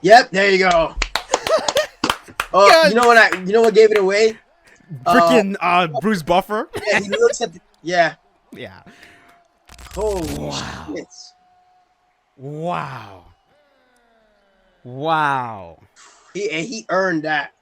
Yep, there you go. Yeah. You know what gave it away? Freaking Bruce Buffer. Yeah, he looks at the yeah. Yeah. Holy Wow. shit. Wow. Wow. He earned that.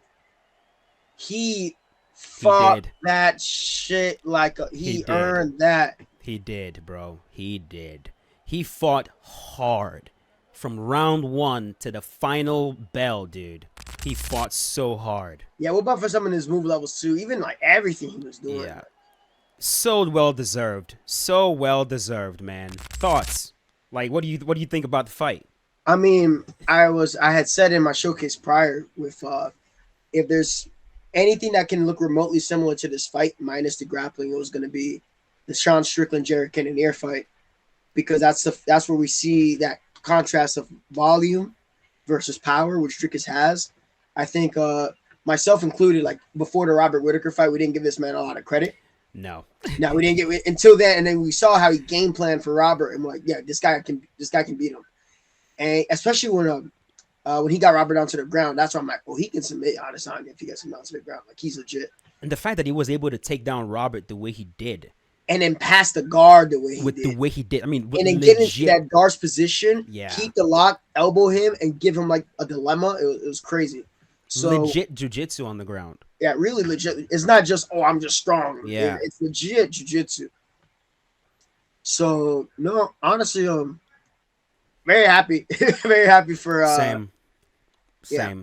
He He fought did. that shit like He he did. earned that. He did, bro. He did. He fought hard from round 1 to the final bell, dude. He fought so hard. Yeah, what about for some of his move levels too? Even like everything he was doing. Yeah. So well deserved. So well deserved, man. Thoughts? Like what do you think about the fight? I mean, I had said in my showcase prior with if there's anything that can look remotely similar to this fight, minus the grappling, it was going to be the Sean Strickland Jared Cannonier fight, because that's where we see that contrast of volume versus power, which Dricus has. I think myself included, like before the Robert Whitaker fight, we didn't give this man a lot of credit. No. No, we didn't get until then, and then we saw how he game planned for Robert, and we're like, yeah, this guy can beat him, and especially when he got Robert onto the ground, that's why I'm like, oh, he can submit Adesanya if he gets him onto the ground, like he's legit. And the fact that he was able to take down Robert the way he did, and then pass the guard the way he with did. the way he did. I mean, and then get into that guard's position, yeah, keep the lock, elbow him, and give him like a dilemma. It was crazy. So legit jiu-jitsu on the ground. Yeah, really legit. It's not just, oh, I'm just strong. Yeah, it's legit jiu-jitsu. So no, honestly, very happy, very happy for same. Yeah.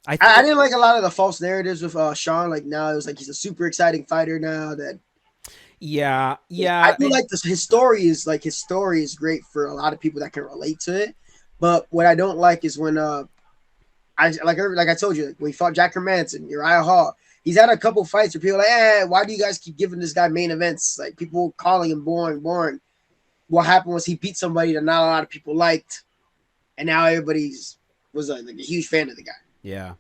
I didn't like a lot of the false narratives with Sean. Like now it was like he's a super exciting fighter now. That yeah. I feel like his story is great for a lot of people that can relate to it. But what I don't like is when I told you, like, when he fought Jack Hermanson, Uriah Hall, he's had a couple fights where people are like, why do you guys keep giving this guy main events? Like people calling him boring. What happened was he beat somebody that not a lot of people liked, and now everybody's was like a huge fan of the guy. Yeah.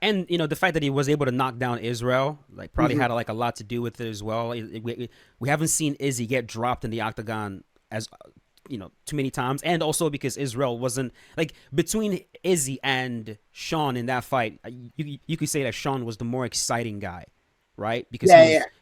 And the fact that he was able to knock down Israel, like, probably had like a lot to do with it as well. We haven't seen Izzy get dropped in the octagon as too many times, and also because Israel wasn't like, between Izzy and Sean in that fight, you could say that Sean was the more exciting guy, right? Because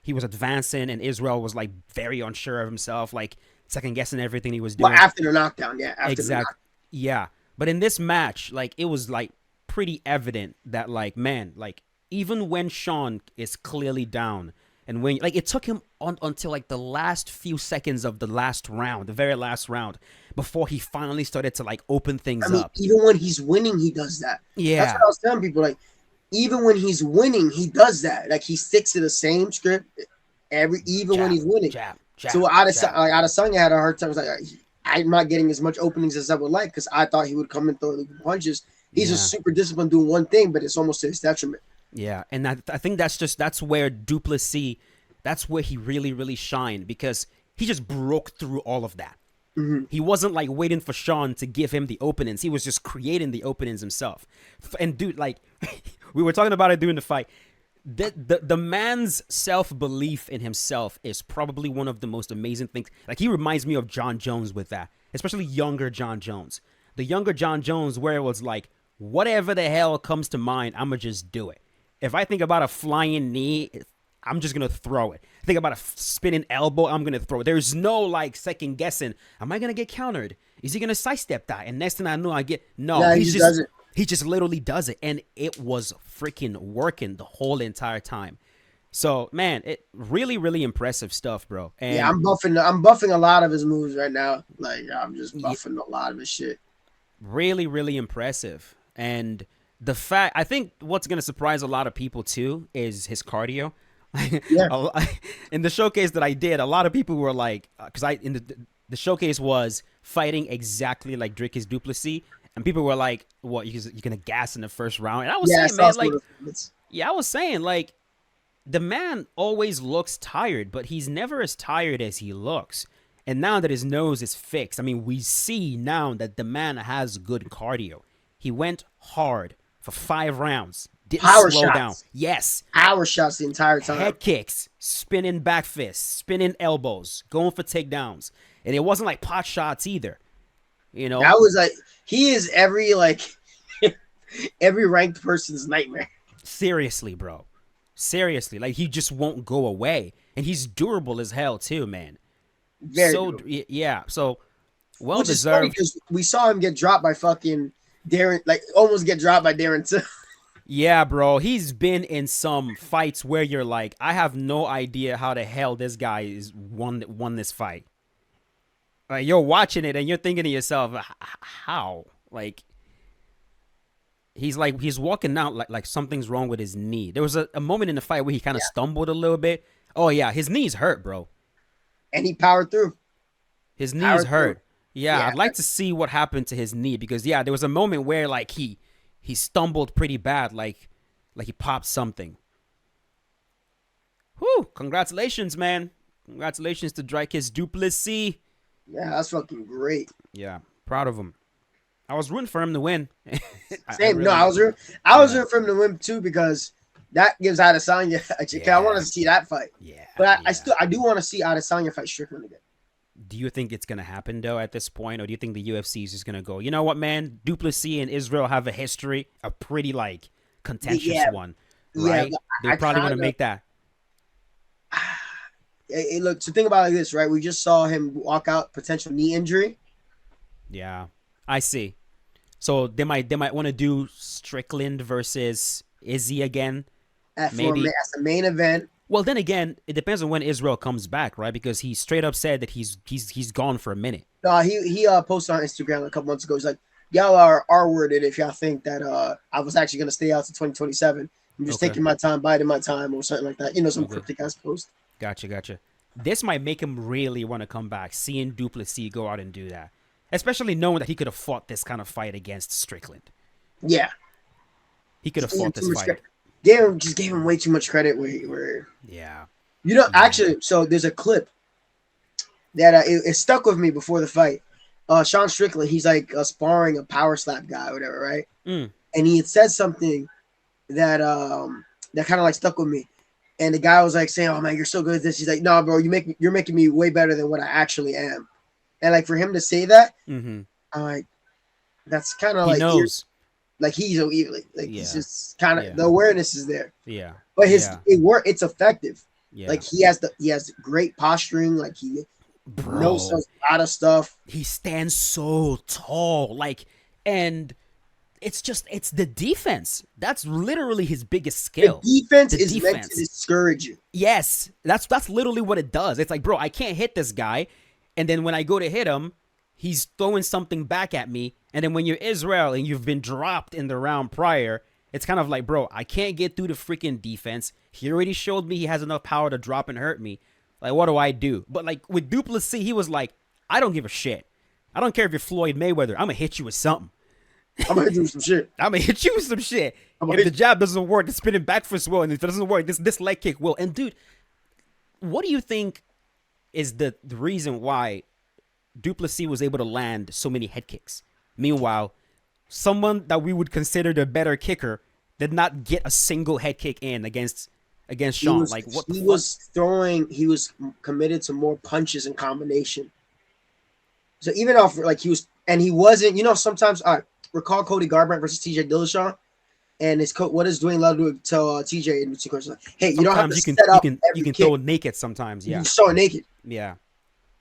he was advancing, and Israel was like very unsure of himself, like second guessing everything he was doing. Well, after the knockdown, exactly. Yeah, but in this match, like, it was like pretty evident that, like, man, like, even when Sean is clearly down, and when, like, it took him until like the last few seconds of the very last round, before he finally started to like open things up. Even when he's winning, he does that. Yeah, that's what I was telling people. Like, even when he's winning, he does that. Like, he sticks to the same script when he's winning. So Adesanya had a hard time. It was like, I'm not getting as much openings as I would like, because I thought he would come and throw punches. He's just super disciplined doing one thing, but it's almost to his detriment. Yeah, and I think that's where Du Plessis, that's where he really, really shined, because he just broke through all of that. Mm-hmm. He wasn't like waiting for Sean to give him the openings. He was just creating the openings himself. And dude, like, we were talking about it during the fight. The man's self-belief in himself is probably one of the most amazing things. Like, he reminds me of John Jones with that, especially younger John Jones. The younger John Jones, where it was like, whatever the hell comes to mind, I'm going to just do it. If I think about a flying knee, I'm just going to throw it. Think about a spinning elbow, I'm going to throw it. There's no, like, second guessing. Am I going to get countered? Is he going to sidestep that? And next thing I know, he just literally does it. And it was freaking working the whole entire time. So, man, it really, really impressive stuff, bro. And yeah, I'm buffing a lot of his moves right now. Like, I'm just buffing a lot of his shit. Really, really impressive. And the fact, I think what's going to surprise a lot of people too is his cardio. Yeah. In the showcase that I did, a lot of people were like, because the showcase was fighting exactly like Dricus du Plessis, and people were like, "What? You're gonna gas in the first round?" And I was saying, man, like, I was saying, like, the man always looks tired, but he's never as tired as he looks. And now that his nose is fixed, I mean, we see now that the man has good cardio. He went hard for 5 rounds. Didn't slow down. Yes. Power shots the entire time. Head kicks, spinning back fists, spinning elbows, going for takedowns. And it wasn't like pot shots either. You know, That was like he is every like every ranked person's nightmare. seriously, bro. Seriously, like he just won't go away, and he's durable as hell too, man. Very So good. yeah, so well Which is funny deserved. because we saw him get dropped by fucking Darren, like almost get dropped by Darren too. Yeah, bro. He's been in some fights where you're like, I have no idea how the hell this guy is won this fight. Like you're watching it and you're thinking to yourself, how? Like he's walking out like something's wrong with his knee. There was a moment in the fight where he kind of Yeah, stumbled a little bit. Oh yeah, his knee's hurt, bro. and he powered through. His knee's Powered through. hurt. Yeah, Yeah, I'd like to see what happened to his knee because yeah, there was a moment where like he stumbled pretty bad, like he popped something. Whew! Congratulations, man. Congratulations to Dricus du Plessis. yeah, that's fucking great. Yeah, proud of him. I was rooting for him to win. I Same. No, really, I was yeah, rooting for him to win too because that gives Adesanya a chance. I want yeah, to see that fight, yeah, but yeah. I do want to see Adesanya fight Strickland again. Do you think it's gonna happen though at this point, or do you think the UFC is just gonna go? You know what, man? Du Plessis and Israel have a history, a pretty like contentious Yeah, one, yeah. right? But They probably want to make that. Look, so think about it like this, right? We just saw him walk out potential knee injury. Yeah, I see. So they might want to do Strickland versus Izzy again, maybe. As the main event. Well, then again, it depends on when Israel comes back, right? Because he straight up said that he's gone for a minute. He posted on Instagram a couple months ago. He's like, y'all are R-worded if y'all think that I was actually gonna stay out to 2027. I'm just Okay. taking my time, biding my time, or something like that. You know, some Okay. cryptic ass post. Gotcha. This might make him really want to come back, seeing Du Plessis go out and do that. Especially knowing that he could have fought this kind of fight against Strickland. Yeah, He could have Just gave him fought too this much fight. credit. Just gave him way too much credit. Where Yeah. you know, Yeah. actually, so there's a clip that it stuck with me before the fight. Sean Strickland, he's like sparring a power slap guy or whatever, right? Mm. And he had said something that that kind of like stuck with me. And the guy was like saying, "Oh man, you're so good at this." He's like, "No, bro, you're making me way better than what I actually am." And like for him to say that, Mm-hmm. I'm like, that's kind of He like knows. like he's so evil. Like Yeah. he's just kind of Yeah. the awareness is there, Yeah. but Yeah. it's effective. Yeah. Like he has great posturing. Like he knows Bro. a lot of stuff. He stands so tall. And it's the defense. That's literally his biggest The skill. defense The is meant to defense. discourage you. Yes, that's literally what it does. It's like, bro, I can't hit this guy, and then when I go to hit him, he's throwing something back at me. And then when you're Israel and you've been dropped in the round prior, it's kind of like, bro, I can't get through the freaking defense. He already showed me he has enough power to drop and hurt me. Like, what do I do? But like with Du Plessis, he was like, I don't give a shit. I don't care if you're Floyd Mayweather. I'm gonna hit you with something. I'm gonna do some shit. I'm gonna hit you with some shit. I'm If gonna the hit jab doesn't work, the spinning back fist will, and if it doesn't work, this leg kick will. And dude, what do you think is the reason why Du Plessis was able to land so many head kicks? Meanwhile, someone that we would consider the better kicker did not get a single head kick in against Sean. Like what the fuck? He was committed to more punches and combination. So even off like he wasn't, you know, sometimes recall Cody Garbrandt versus TJ Dillashaw, and his coach, what does Dwayne Love do to TJ in between coaches? Like, hey, you don't have to Sometimes set up you can kick. throw naked sometimes. Yeah. You just throw it naked. Yeah.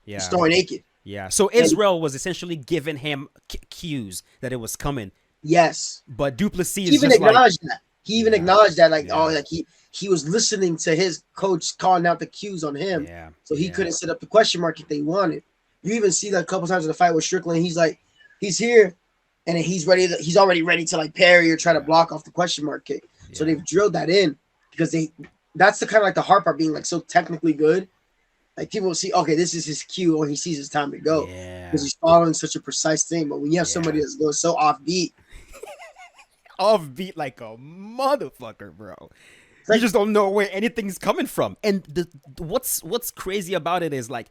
Yeah. Just throw it naked. Yeah. So Israel was essentially giving him cues that it was coming. Yes. But Du Plessis He is even just like, acknowledged that. He even Yeah. acknowledged that, like, Yeah. oh, like he was listening to his coach calling out the cues on him. yeah. So he yeah. couldn't set up the question mark if they wanted. You even see that a couple times in the fight with Strickland. He's like, he's here, and he's already ready to like parry or try to block off the question mark kick. So Yeah. they've drilled that in because that's the kind of like the hard part being like so technically good. Like people will see, okay, this is his cue when he sees his time to go Yeah. because he's following such a precise thing. But when you have somebody that's going so offbeat, Offbeat like a motherfucker, bro. like- You just don't know where anything's coming from. And what's crazy about it is like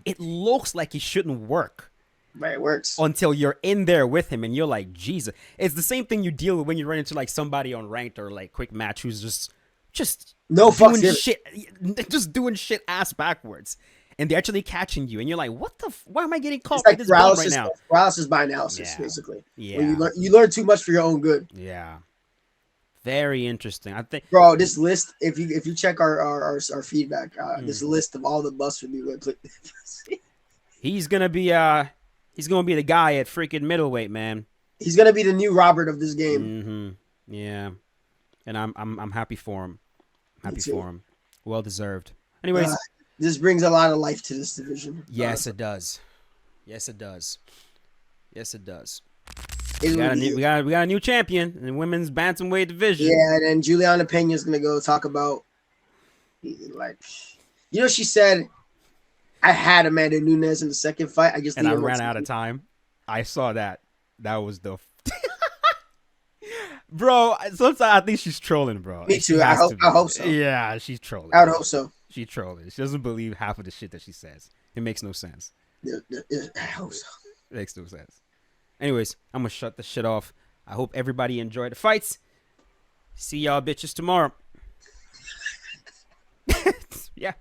it looks like it shouldn't work right, it works. until you're in there with him and you're like, Jesus. It's the same thing you deal with when you run into like somebody on ranked or like quick match who's just No fucks doing given. shit, just doing shit ass backwards. and they're actually catching you, and you're like, what the? Why am I getting caught It's by like this bum right paralysis by analysis, now? basically. Yeah, When you learn too much for your own good. yeah. Very interesting. I think, Bro, this list, if you check our feedback, this Mm. list of all the busts would be what he's gonna be the guy at freaking middleweight, man. he's gonna be the new Robert of this game. Mm-hmm. Yeah, and I'm happy for him. Me Happy too. for him. Well deserved. Anyways, This brings a lot of life to this division. yes, it does. Yes, it does. Yes, it does. It We got, would be- we got a new champion in the women's bantamweight division. yeah, and then Juliana Pena is gonna go talk about like, she said, I had Amanda Nunes in the second fight. I just And I needed more ran out time." of time. I saw that. That was the. Bro, sometimes I think she's trolling, bro. Me too. I hope so. Yeah, she's trolling. I would hope so. She's trolling. She doesn't believe half of the shit that she says. It makes no sense. I hope so. It makes no sense. Anyways, I'm gonna shut the shit off. I hope everybody enjoyed the fights. See y'all bitches tomorrow. Yeah.